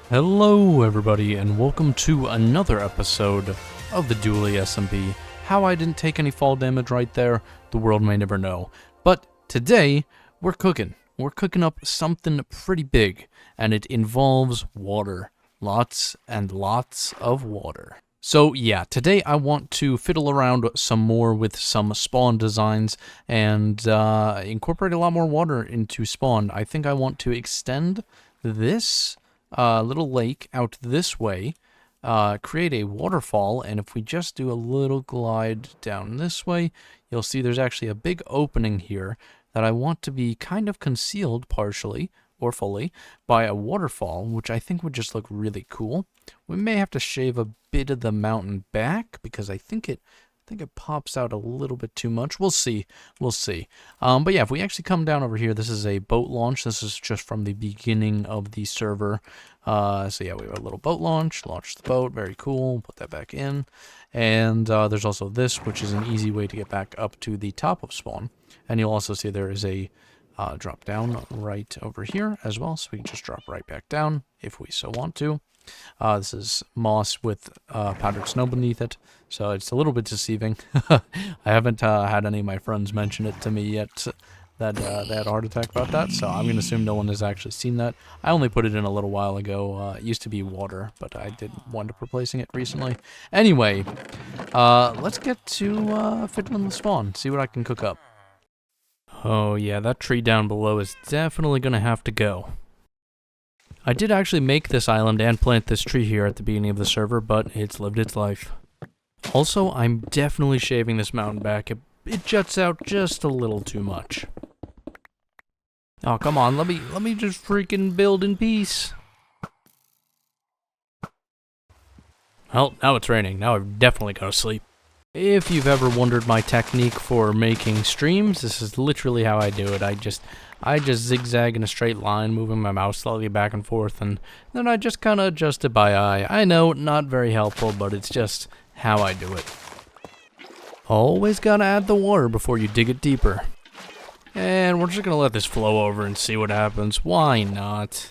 Hello everybody and welcome to another episode of the Dually SMP. How I didn't take any fall damage right there, the world may never know. But today, we're cooking. We're cooking up something pretty big, and it involves water. Lots and lots of water. So yeah, today I want to fiddle around some more with some spawn designs and incorporate a lot more water into spawn. I think I want to extend this little lake out this way, create a waterfall, and if we just do a little glide down this way, you'll see there's actually a big opening here that I want to be kind of concealed partially or fully by a waterfall, which I think would just look really cool. We may have to shave a bit of the mountain back because I think it pops out a little bit too much. We'll see. But yeah, if we actually come down over here, this is a boat launch. This is just from the beginning of the server. So yeah, we have a little boat launch the boat. Very cool. Put that back in. And there's also this, which is an easy way to get back up to the top of spawn. And you'll also see there is a drop down right over here as well. So we can just drop right back down if we so want to. This is moss with powdered snow beneath it, so it's a little bit deceiving. I haven't had any of my friends mention it to me yet that they had a heart attack about that, so I'm going to assume no one has actually seen that. I only put it in a little while ago. It used to be water, but I did wind up replacing it recently. Anyway, let's get to fiddling the spawn, see what I can cook up. Oh yeah, that tree down below is definitely going to have to go. I did actually make this island and plant this tree here at the beginning of the server, but it's lived its life. Also, I'm definitely shaving this mountain back. It juts out just a little too much. Oh, come on, let me just freaking build in peace. Well, now it's raining. Now I've definitely got to sleep. If you've ever wondered my technique for making streams, this is literally how I do it. I just zigzag in a straight line, moving my mouse slightly back and forth, and then I just kind of adjust it by eye. I know, not very helpful, but it's just how I do it. Always gotta add the water before you dig it deeper. And we're just gonna let this flow over and see what happens. Why not?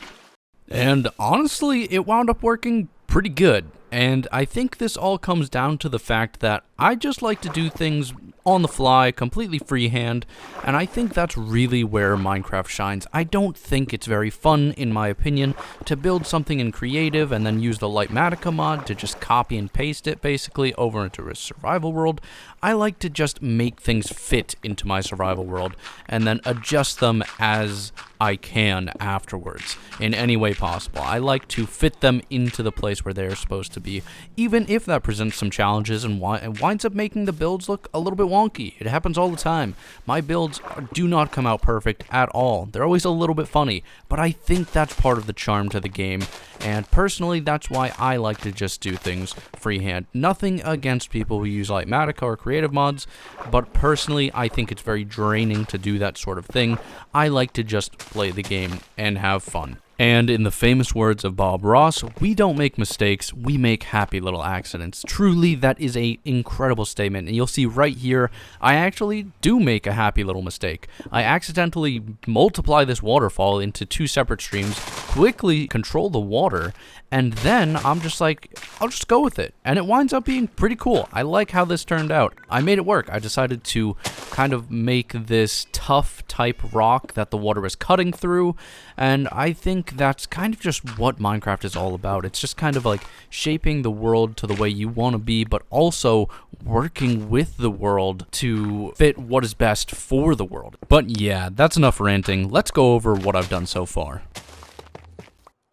And honestly, it wound up working pretty good. And I think this all comes down to the fact that I just like to do things on the fly, completely freehand, and I think that's really where Minecraft shines. I don't think it's very fun, in my opinion, to build something in creative and then use the Lightmatica mod to just copy and paste it, basically, over into a survival world. I like to just make things fit into my survival world, and then adjust them as I can afterwards, in any way possible. I like to fit them into the place where they're supposed to be, even if that presents some challenges and winds up making the builds look a little bit wonky. It happens all the time. My builds do not come out perfect at all. They're always a little bit funny, but I think that's part of the charm to the game, and personally, that's why I like to just do things freehand. Nothing against people who use Lightmatica or creative mods, but personally, I think it's very draining to do that sort of thing. I like to just play the game and have fun. And in the famous words of Bob Ross, we don't make mistakes, we make happy little accidents. Truly, that is an incredible statement, and you'll see right here, I actually do make a happy little mistake. I accidentally multiply this waterfall into two separate streams, quickly control the water, and then I'm just like, I'll just go with it. And it winds up being pretty cool. I like how this turned out. I made it work. I decided to kind of make this tough type rock that the water was cutting through, and I think that's kind of just what Minecraft is all about. It's just kind of like shaping the world to the way you want to be, but also working with the world to fit what is best for the world. But yeah, that's enough ranting. Let's go over what I've done so far.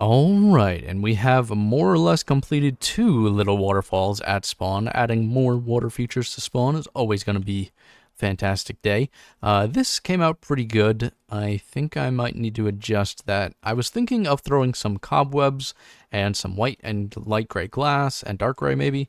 Alright, and we have more or less completed two little waterfalls at spawn. Adding more water features to spawn is always going to be a fantastic day. This came out pretty good. I think I might need to adjust that. I was thinking of throwing some cobwebs and some white and light gray glass, and dark gray maybe,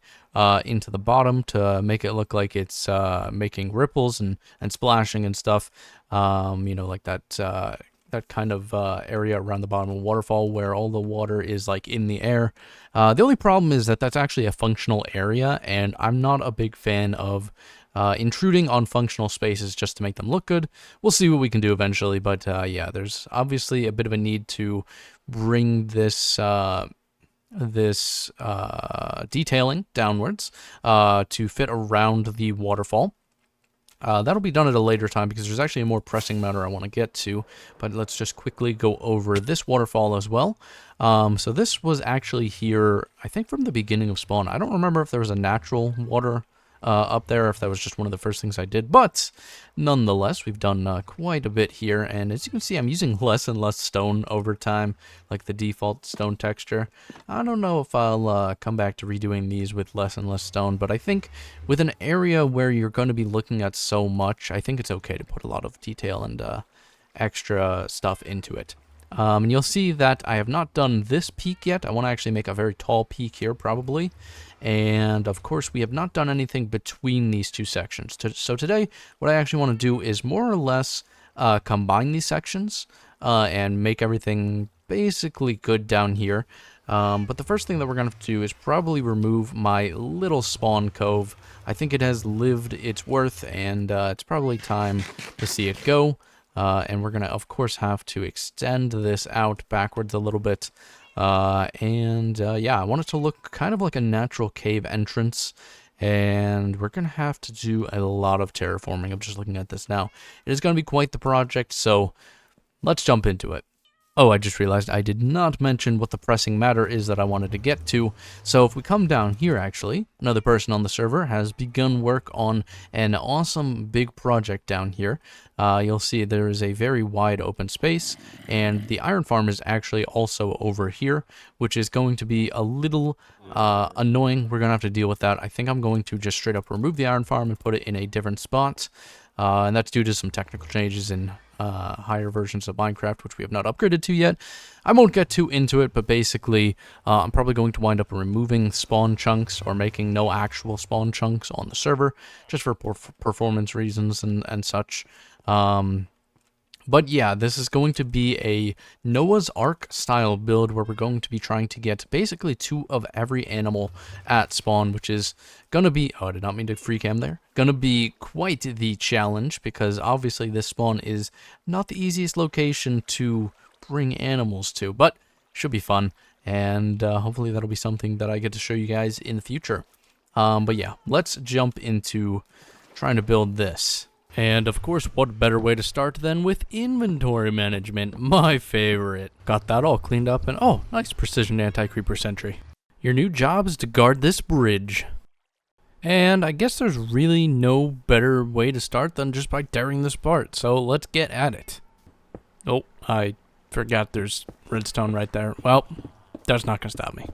into the bottom to make it look like it's making ripples and splashing and stuff. You know, like that kind of area around the bottom of a waterfall where all the water is like in the air. The only problem is that that's actually a functional area, and I'm not a big fan of intruding on functional spaces just to make them look good. We'll see what we can do eventually, but yeah, there's obviously a bit of a need to bring this this detailing downwards to fit around the waterfall. That'll be done at a later time because there's actually a more pressing matter I want to get to, but let's just quickly go over this waterfall as well. So this was actually here, I think, from the beginning of spawn. I don't remember if there was a natural water up there, if that was just one of the first things I did, but nonetheless, we've done quite a bit here, and as you can see, I'm using less and less stone over time, like the default stone texture. I don't know if I'll come back to redoing these with less and less stone, but I think with an area where you're going to be looking at so much, I think it's okay to put a lot of detail and extra stuff into it. And you'll see that I have not done this peak yet. I want to actually make a very tall peak here, probably. And, of course, we have not done anything between these two sections. So today, what I actually want to do is more or less combine these sections and make everything basically good down here. But the first thing that we're going to have to do is probably remove my little spawn cove. I think it has lived its worth, and it's probably time to see it go. And we're going to, of course, have to extend this out backwards a little bit. Yeah, I want it to look kind of like a natural cave entrance. And we're going to have to do a lot of terraforming. I'm just looking at this now. It is going to be quite the project, so let's jump into it. Oh, I just realized I did not mention what the pressing matter is that I wanted to get to. So if we come down here, actually, another person on the server has begun work on an awesome big project down here. You'll see there is a very wide open space, and the iron farm is actually also over here, which is going to be a little annoying. We're going to have to deal with that. I think I'm going to just straight up remove the iron farm and put it in a different spot. And that's due to some technical changes in higher versions of Minecraft, which we have not upgraded to yet. I won't get too into it, but basically, I'm probably going to wind up removing spawn chunks or making no actual spawn chunks on the server, just for performance reasons and such. But yeah, this is going to be a Noah's Ark style build where we're going to be trying to get basically 2 of every animal at spawn, which is going to be, oh, I did not mean to free cam there, going to be quite the challenge because obviously this spawn is not the easiest location to bring animals to, but should be fun, and hopefully that'll be something that I get to show you guys in the future. But yeah, let's jump into trying to build this. And of course, what better way to start than with inventory management, my favorite. Got that all cleaned up and oh, nice precision anti-creeper sentry. Your new job is to guard this bridge. And I guess there's really no better way to start than just by tearing this apart, so let's get at it. Oh, I forgot there's redstone right there. Well, that's not gonna stop me.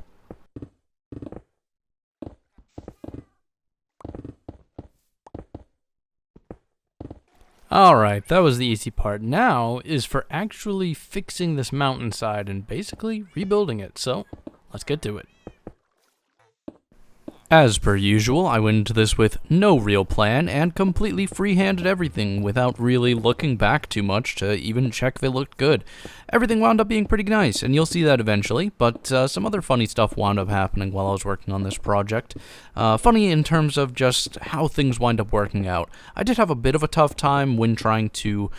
Alright, that was the easy part. Now is for actually fixing this mountainside and basically rebuilding it, so let's get to it. As per usual, I went into this with no real plan and completely free-handed everything without really looking back too much to even check if it looked good. Everything wound up being pretty nice, and you'll see that eventually, but some other funny stuff wound up happening while I was working on this project. Funny in terms of just how things wind up working out. I did have a bit of a tough time when trying to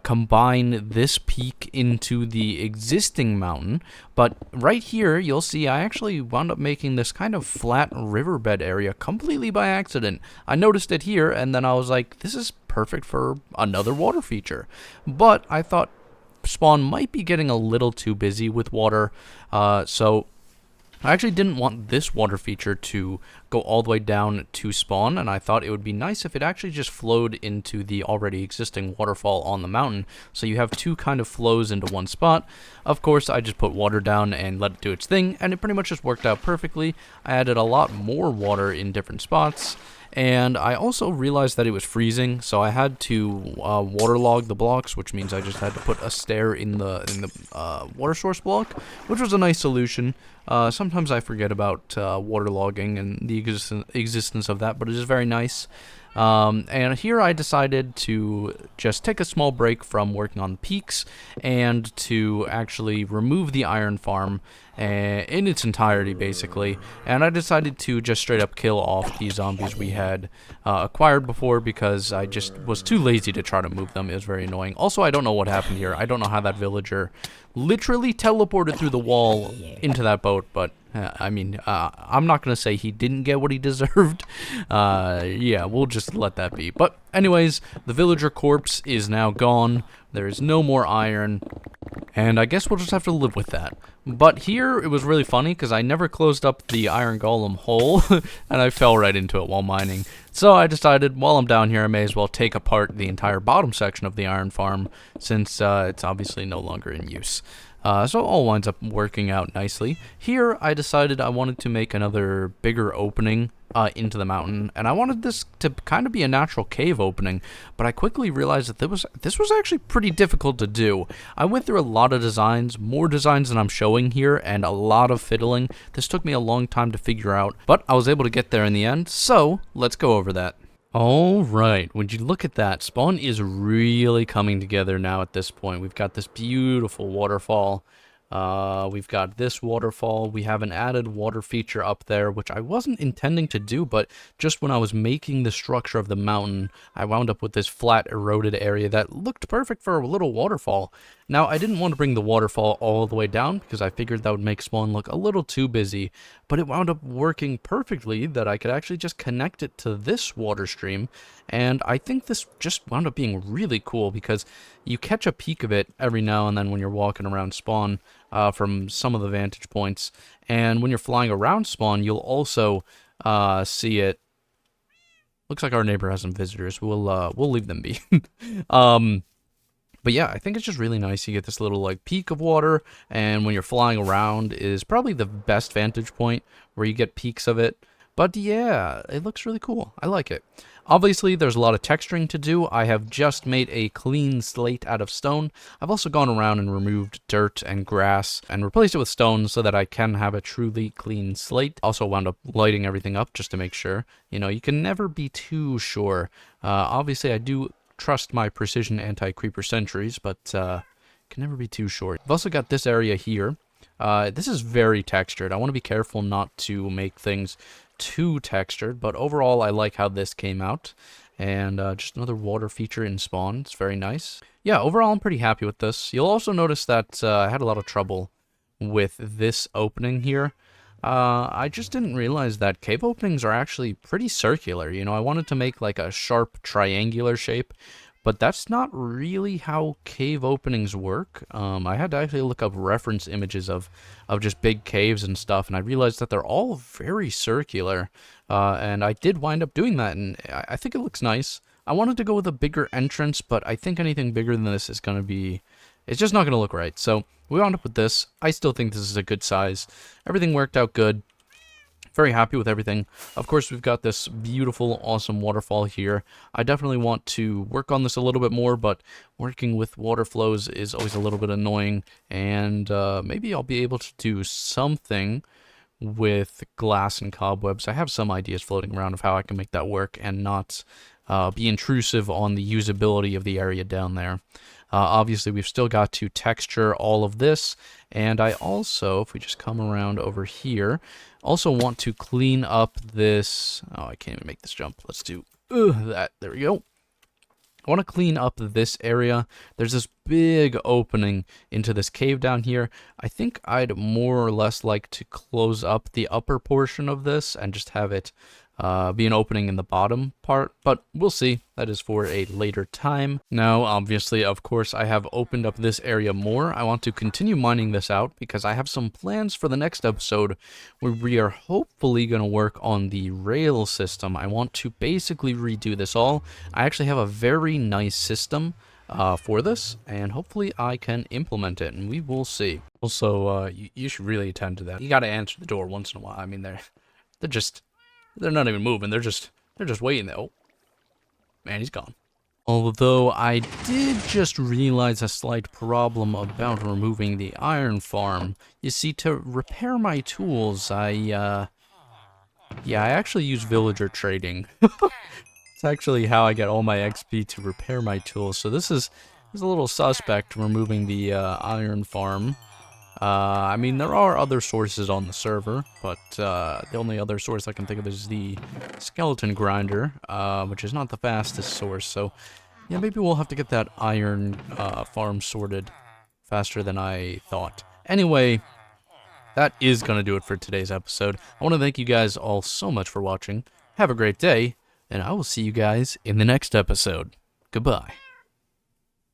combine this peak into the existing mountain, but right here you'll see I actually wound up making this kind of flat riverbed area completely by accident. I noticed it here and then I was like, this is perfect for another water feature, but I thought spawn might be getting a little too busy with water, so I actually didn't want this water feature to go all the way down to spawn, and I thought it would be nice if it actually just flowed into the already existing waterfall on the mountain, so you have 2 kind of flows into one spot. Of course, I just put water down and let it do its thing, and it pretty much just worked out perfectly. I added a lot more water in different spots, and I also realized that it was freezing, so I had to waterlog the blocks, which means I just had to put a stair in the water source block, which was a nice solution. Sometimes I forget about waterlogging and the existence of that, but it is very nice. And here I decided to just take a small break from working on the peaks and to actually remove the iron farm in its entirety, basically. And I decided to just straight up kill off the zombies we had acquired before because I just was too lazy to try to move them. It was very annoying. Also, I don't know what happened here. I don't know how that villager literally teleported through the wall into that boat, but I mean, I'm not going to say he didn't get what he deserved. Yeah, we'll just let that be. But anyways, the villager corpse is now gone. There is no more iron. And I guess we'll just have to live with that. But here, it was really funny, because I never closed up the iron golem hole, and I fell right into it while mining. So I decided, while I'm down here, I may as well take apart the entire bottom section of the iron farm, since it's obviously no longer in use. So it all winds up working out nicely. Here, I decided I wanted to make another bigger opening into the mountain, and I wanted this to kind of be a natural cave opening, but I quickly realized that this was actually pretty difficult to do. I went through a lot of designs, more designs than I'm showing here, and a lot of fiddling. This took me a long time to figure out, but I was able to get there in the end, so let's go over that. Alright, would you look at that? Spawn is really coming together now at this point. We've got this beautiful waterfall. We've got this waterfall. We have an added water feature up there, which I wasn't intending to do, but just when I was making the structure of the mountain, I wound up with this flat, eroded area that looked perfect for a little waterfall. Now, I didn't want to bring the waterfall all the way down, because I figured that would make Spawn look a little too busy, but it wound up working perfectly that I could actually just connect it to this water stream, and I think this just wound up being really cool, because you catch a peek of it every now and then when you're walking around Spawn, from some of the vantage points, and when you're flying around Spawn, you'll also see it. Looks like our neighbor has some visitors. We'll leave them be. But yeah, I think it's just really nice. You get this little like peak of water, and when you're flying around is probably the best vantage point where you get peaks of it. But yeah, it looks really cool. I like it. Obviously, there's a lot of texturing to do. I have just made a clean slate out of stone. I've also gone around and removed dirt and grass and replaced it with stone so that I can have a truly clean slate. Also wound up lighting everything up just to make sure. You know, you can never be too sure. Obviously, I do trust my precision anti-creeper sentries, but can never be too sure. I've also got this area here. This is very textured. I want to be careful not to make things too textured, but overall I like how this came out. And just another water feature in Spawn. It's very nice. Yeah, overall I'm pretty happy with this. You'll also notice that I had a lot of trouble with this opening here. I just didn't realize that cave openings are actually pretty circular. You know, I wanted to make like a sharp triangular shape, but that's not really how cave openings work. I had to actually look up reference images of just big caves and stuff, and I realized that they're all very circular. And I did wind up doing that, and I think it looks nice. I wanted to go with a bigger entrance, but I think anything bigger than this is going to be... It's just not going to look right. So we wound up with this. I still think this is a good size. Everything worked out good. Very happy with everything. Of course, we've got this beautiful, awesome waterfall here. I definitely want to work on this a little bit more, but working with water flows is always a little bit annoying. And maybe I'll be able to do something with glass and cobwebs. I have some ideas floating around of how I can make that work and not be intrusive on the usability of the area down there. Obviously, we've still got to texture all of this, and I also, if we just come around over here, also want to clean up this... Oh, I can't even make this jump. Let's do that. There we go. I want to clean up this area. There's this big opening into this cave down here. I think I'd more or less like to close up the upper portion of this and just have it be an opening in the bottom part, but we'll see. That is for a later time. Now, obviously, of course, I have opened up this area more. I want to continue mining this out because I have some plans for the next episode where we are hopefully going to work on the rail system. I want to basically redo this all. I actually have a very nice system for this, and hopefully I can implement it, and we will see. Also, you should really attend to that. You got to answer the door once in a while. I mean, they're not even moving. They're just waiting there. Oh, man, he's gone. Although I did just realize a slight problem about removing the iron farm. You see, to repair my tools, I actually use villager trading. It's actually how I get all my XP to repair my tools. So this is a little suspect, removing the iron farm. I mean, there are other sources on the server, but the only other source I can think of is the skeleton grinder, which is not the fastest source. So, yeah, maybe we'll have to get that iron farm sorted faster than I thought. Anyway, that is going to do it for today's episode. I want to thank you guys all so much for watching. Have a great day, and I will see you guys in the next episode. Goodbye.